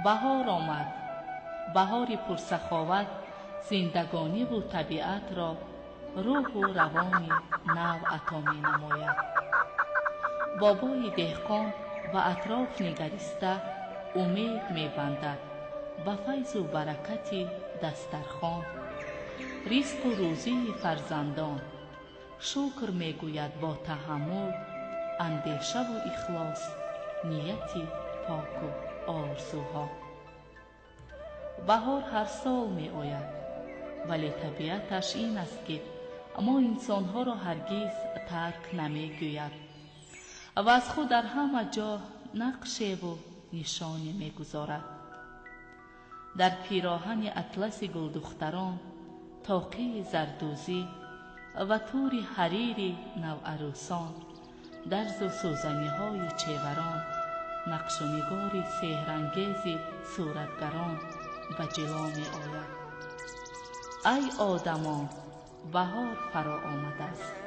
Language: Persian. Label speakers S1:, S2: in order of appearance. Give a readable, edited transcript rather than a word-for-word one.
S1: بهار آمد، بهاری پرسخاوت زندگانی و طبیعت را روح و روانی نو عطا می نماید. بابای دهقان و اطراف نگریسته امید می بندد به فیض و برکت دسترخوان، رزق و روزی فرزندان. شکر می گوید با تحمل، اندیشه و اخلاص، نیتی پاک و آرزوها. بهار هر سال می آید، ولی طبیعتش این است که ما انسانها را هرگز ترک نمی گوید و از خود در همه جا نقشه و نشانی می گذارد. در پیراهن اطلس گلدختران، طاقه زردوزی و تور حریر نوعروسان، درز و سوزنی های چیوران، نقش و نگار سحرانگیز صورتگران به جلوه می آید. ای آدمان، بهار فرا آمده است.